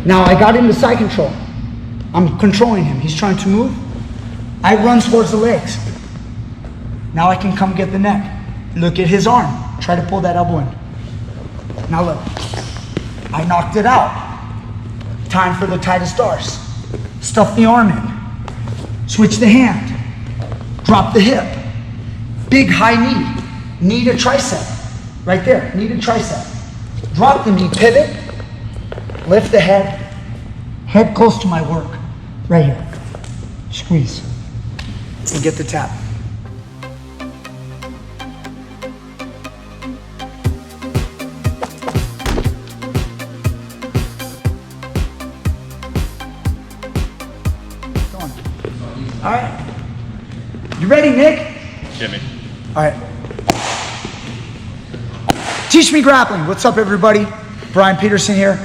Now I got into side control. I'm controlling him. He's trying to move. I run towards the legs. Now I can come get the neck. Look at his arm. Try to pull that elbow in. Now look. I knocked it out. Time for the tightest darce. Stuff the arm in. Switch the hand. Drop the hip. Big high knee. Knee to tricep. Right there. Knee to tricep. Drop the knee. Pivot. Lift the head. Head close to my work. Right here. Squeeze. And get the tap. All right. You ready, Nick? Get me. All right. Teach Me Grappling. What's up, everybody? Brian Peterson here.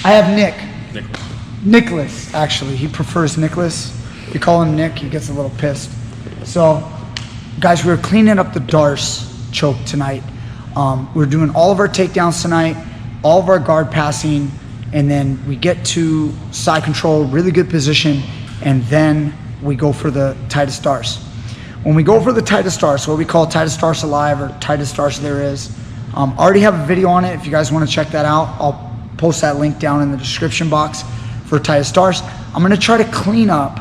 I have Nick. Nicholas, actually. He prefers Nicholas. You call him Nick, he gets a little pissed. So, guys, we're cleaning up the Darce choke tonight. We're doing all of our takedowns tonight, all of our guard passing, and then we get to side control, really good position, and then we go for the tightest darce. When we go for the tightest darce, what we call tightest darce alive or tightest darce there is, I already have a video on it. If you guys want to check that out, I'll post that link down in the description box for tightest darce. I'm going to try to clean up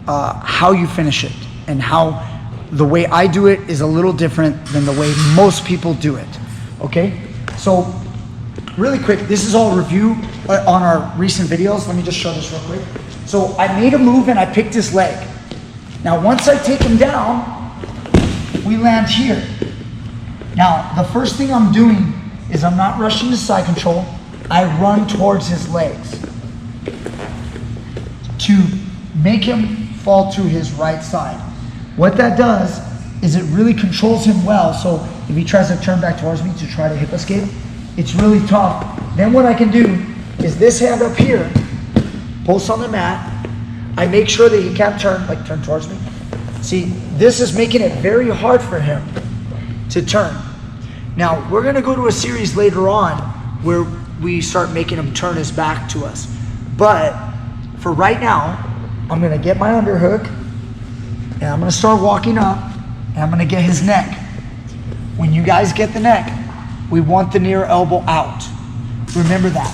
how you finish it, and how the way I do it is a little different than the way most people do it. Okay, so really quick, this is all review on our recent videos. Let me just show this real quick. So I made a move and I picked his leg. Now once I take him down, we land here. Now the first thing I'm doing is I'm not rushing to side control. I run towards his legs to make him fall to his right side. What that does is it really controls him well. So if he tries to turn back towards me to try to hip escape, it's really tough. Then what I can do is this hand up here, pulse on the mat. I make sure that he can't turn, like turn towards me. See, this is making it very hard for him to turn. Now, we're gonna go to a series later on where we start making him turn his back to us. But for right now, I'm gonna get my underhook and I'm gonna start walking up and I'm gonna get his neck. When you guys get the neck, we want the near elbow out. Remember that.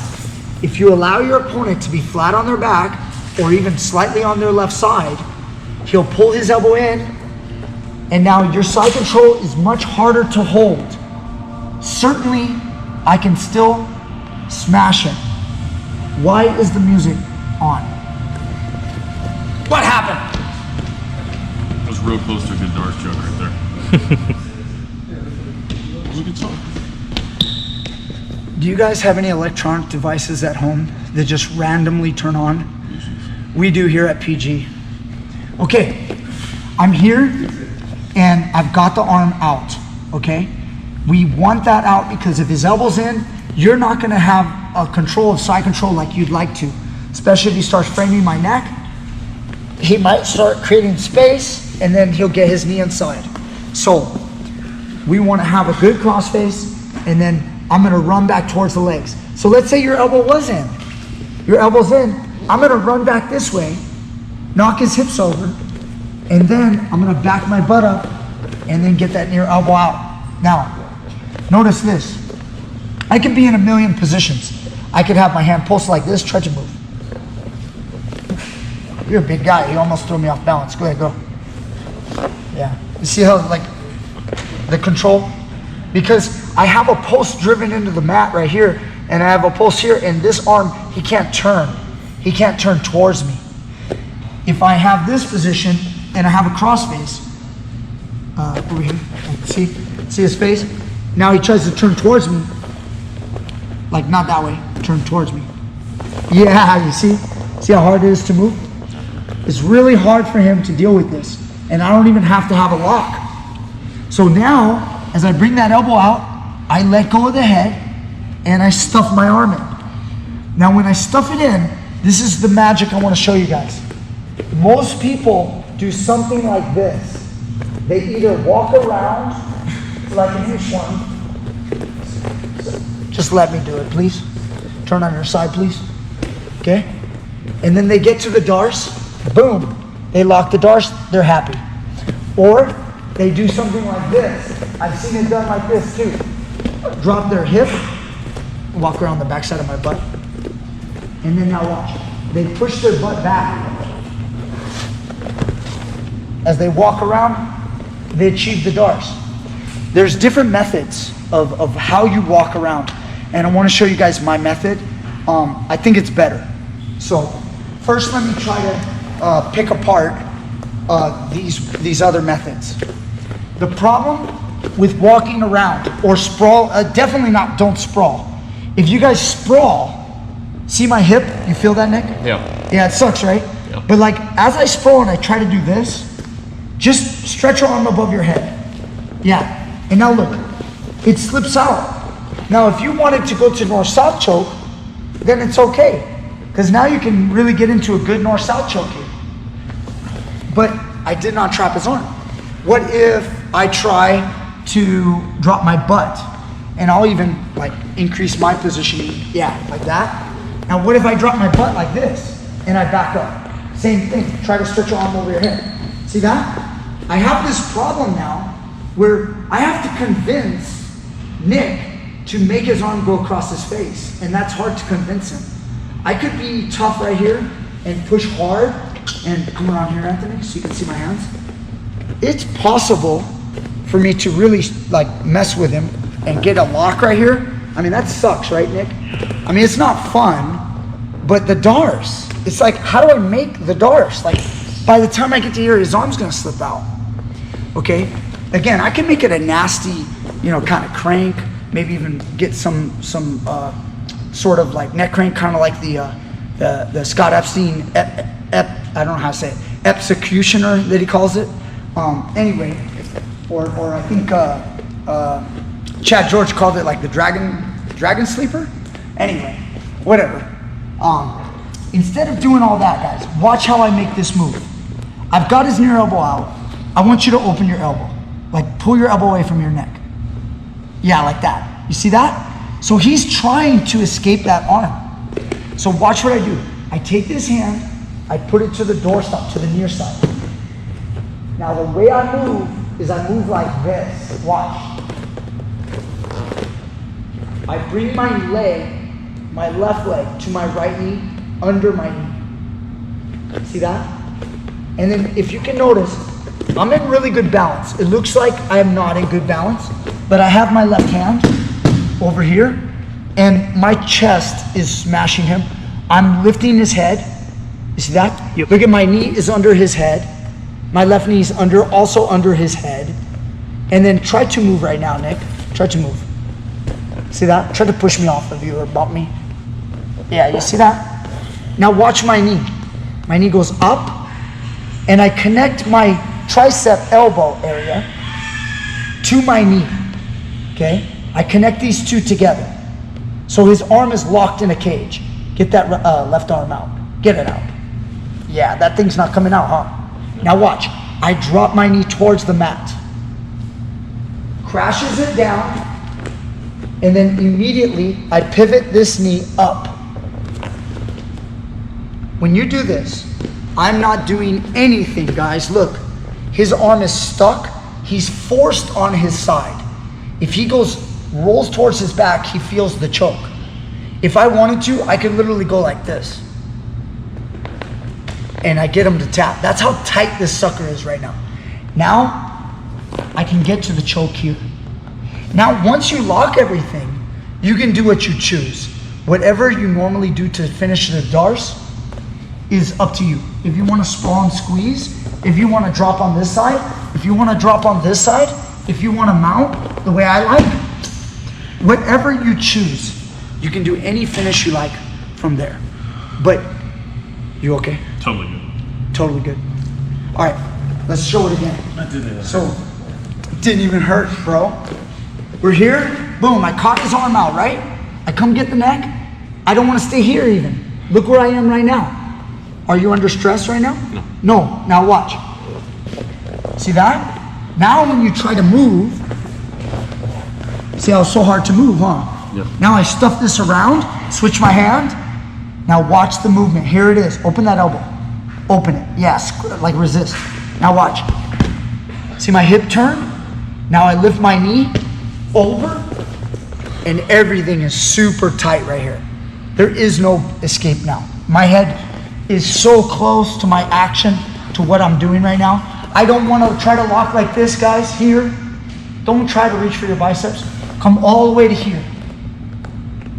If you allow your opponent to be flat on their back or even slightly on their left side, he'll pull his elbow in, and now your side control is much harder to hold. Certainly, I can still smash him. Why is the music on? What happened? I was real close to a good Darce joke right there. It was a good song. Do you guys have any electronic devices at home that just randomly turn on? We do here at PG. Okay, I'm here and I've got the arm out, okay? We want that out because if his elbow's in, you're not gonna have a control of side control like you'd like to, especially if he starts framing my neck. He might start creating space and then he'll get his knee inside. So we wanna have a good cross face, and then I'm gonna run back towards the legs. So let's say your elbow was in. Your elbow's in. I'm gonna run back this way, knock his hips over, and then I'm gonna back my butt up and then get that near elbow out. Now, notice this. I can be in a million positions. I could have my hand pulsed like this, try to move. You're a big guy, you almost threw me off balance. Go ahead, go. Yeah, you see how, like, the control? Because I have a pulse driven into the mat right here, and I have a pulse here, and this arm, he can't turn. He can't turn towards me. If I have this position, and I have a cross face, over here, see his face? Now he tries to turn towards me, like not that way, turn towards me. Yeah, you see how hard it is to move? It's really hard for him to deal with this, and I don't even have to have a lock. So now, as I bring that elbow out, I let go of the head, and I stuff my arm in. Now when I stuff it in, this is the magic I want to show you guys. Most people do something like this. They either walk around like an inch one. Just let me do it, please. Turn on your side, please. Okay? And then they get to the Darce, boom. They lock the Darce, they're happy. Or they do something like this. I've seen it done like this too. Drop their hip, walk around the backside of my butt. And then now watch. They push their butt back. As they walk around, they achieve the Darce. There's different methods of how you walk around. And I want to show you guys my method. I think it's better. So first let me try to pick apart these other methods. The problem with walking around or sprawl, definitely not, don't sprawl. If you guys sprawl, see my hip? You feel that, Nick? Yeah. Yeah, it sucks, right? Yeah. But like as I sprawl and I try to do this, just stretch your arm above your head. Yeah. And now look, it slips out. Now if you wanted to go to north-south choke, then it's okay. Because now you can really get into a good north-south choke here. But I did not trap his arm. What if I try to drop my butt? And I'll even like increase my positioning, yeah, like that. Now what if I drop my butt like this and I back up? Same thing, try to stretch your arm over your head. See that? I have this problem now where I have to convince Nick to make his arm go across his face, and that's hard to convince him. I could be tough right here and push hard, and come around here, Anthony, so you can see my hands. It's possible for me to really like mess with him and get a lock right here. I mean, that sucks, right, Nick? I mean, it's not fun, but the Darce, it's like, how do I make the Darce? Like, by the time I get to here, his arm's gonna slip out, okay? Again, I can make it a nasty, kind of crank, maybe even get some sort of like neck crank, kind of like the Scott Epstein, I don't know how to say it, executioner that he calls it. Anyway, or I think Chad George called it like the dragon sleeper. Anyway, whatever. Instead of doing all that, guys, watch how I make this move. I've got his near elbow out. I want you to open your elbow. Like pull your elbow away from your neck. Yeah, like that. You see that? So he's trying to escape that arm. So watch what I do. I take this hand, I put it to the doorstop, to the near side. Now the way I move is I move like this. Watch. I bring my leg, my left leg, to my right knee, under my knee. See that? And then if you can notice, I'm in really good balance. It looks like I am not in good balance, but I have my left hand over here, and my chest is smashing him. I'm lifting his head. You see that? Yep. Look at my knee is under his head. My left knee is also under his head. And then try to move right now, Nick. Try to move. See that? Try to push me off of you or bump me. Yeah, you see that? Now watch my knee. My knee goes up, and I connect my tricep elbow area to my knee. Okay? I connect these two together. So his arm is locked in a cage. Get that left arm out. Get it out. Yeah, that thing's not coming out, huh? Now watch. I drop my knee towards the mat. Crashes it down, and then immediately I pivot this knee up. When you do this, I'm not doing anything, guys. Look, his arm is stuck. He's forced on his side. If he rolls towards his back, he feels the choke. If I wanted to, I could literally go like this. And I get him to tap. That's how tight this sucker is right now. Now, I can get to the choke here. Now, once you lock everything, you can do what you choose. Whatever you normally do to finish the Darce is up to you. If you want to sprawl and squeeze, if you want to drop on this side, if you want to drop on this side, if you want to mount the way I like, whatever you choose, you can do any finish you like from there. But, you okay? Totally good. Totally good. All right, let's show it again. I did it. So, it didn't even hurt, bro. We're here, boom, I caught his arm out, right? I come get the neck. I don't want to stay here even. Look where I am right now. Are you under stress right now? No. No, now watch. See that? Now when you try to move, see how it's so hard to move, huh? Yep. Now I stuff this around, Switch my hand. Now watch the movement. Here it is. Open that elbow. Open it. Yes, like resist. Now watch. See my hip turn? Now I lift my knee over, and everything is super tight right here. There is no escape now. My head is so close to my action, to what I'm doing right now. I don't want to try to lock like this, guys, here. Don't try to reach for your biceps. Come all the way to here.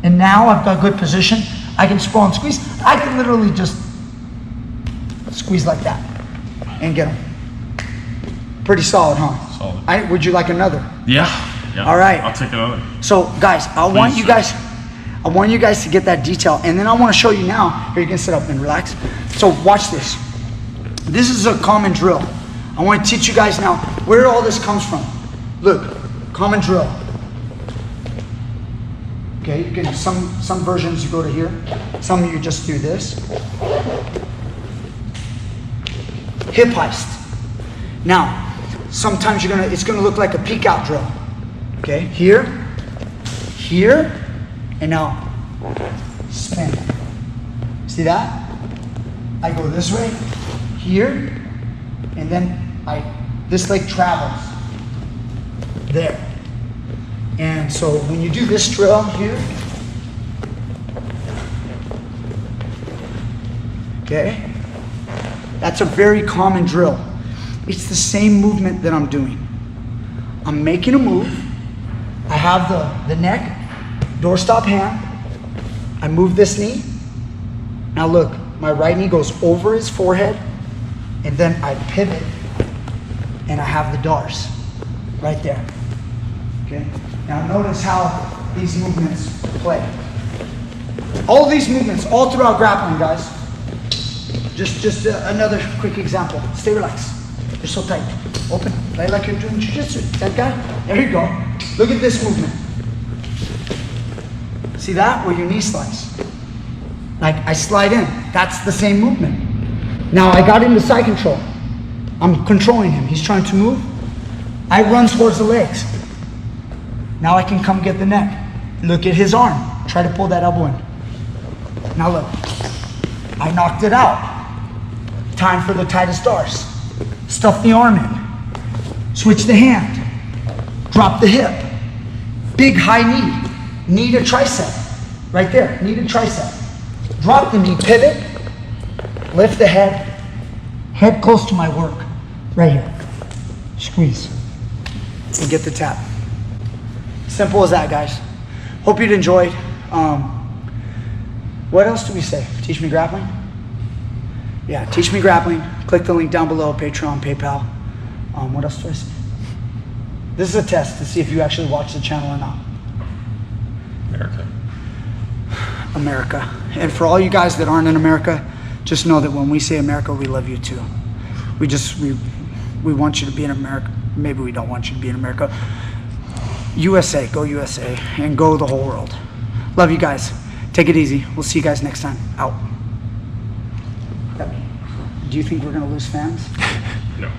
And now I've got good position. I can sprawl and squeeze. I can literally just squeeze like that and get them. Pretty solid, huh? Solid. Would you like another? Yeah. All right. I'll take another. So guys, I want you guys to get that detail, and then I want to show you now. Here, you can sit up and relax. So watch this. This is a common drill. I want to teach you guys now where all this comes from. Look, common drill. Okay, you can some versions you go to here. Some you just do this. Hip heist. Now, sometimes it's gonna look like a peek out drill. Okay, here, and now spin. See that? I go this way, here, and then this leg travels there. And so when you do this drill here, okay, that's a very common drill. It's the same movement that I'm doing. I'm making a move. I have the neck, doorstop hand. I move this knee. Now look, my right knee goes over his forehead, and then I pivot, and I have the darce right there. Okay. Now notice how these movements play. All these movements, all throughout grappling, guys. Just another quick example. Stay relaxed. You're so tight. Open. Play like you're doing jiu-jitsu. That guy. There you go. Look at this movement. See that? Where your knee slides. Like I slide in. That's the same movement. Now I got into side control. I'm controlling him. He's trying to move. I run towards the legs. Now I can come get the neck. Look at his arm. Try to pull that elbow in. Now look. I knocked it out. Time for the tightest darce. Stuff the arm in. Switch the hand. Drop the hip. Big high knee. Knee to tricep. Right there. Knee to tricep. Drop the knee. Pivot. Lift the head. Head close to my work. Right here. Squeeze. And get the tap. Simple as that, guys. Hope you'd enjoyed. What else do we say? Teach Me Grappling? Yeah, Teach Me Grappling. Click the link down below, Patreon, PayPal. What else do I say? This is a test to see if you actually watch the channel or not. America. And for all you guys that aren't in America, just know that when we say America, we love you too. We want you to be in America. Maybe we don't want you to be in America. USA, go USA, and go the whole world. Love you guys. Take it easy. We'll see you guys next time. Out. Do you think we're going to lose fans? No.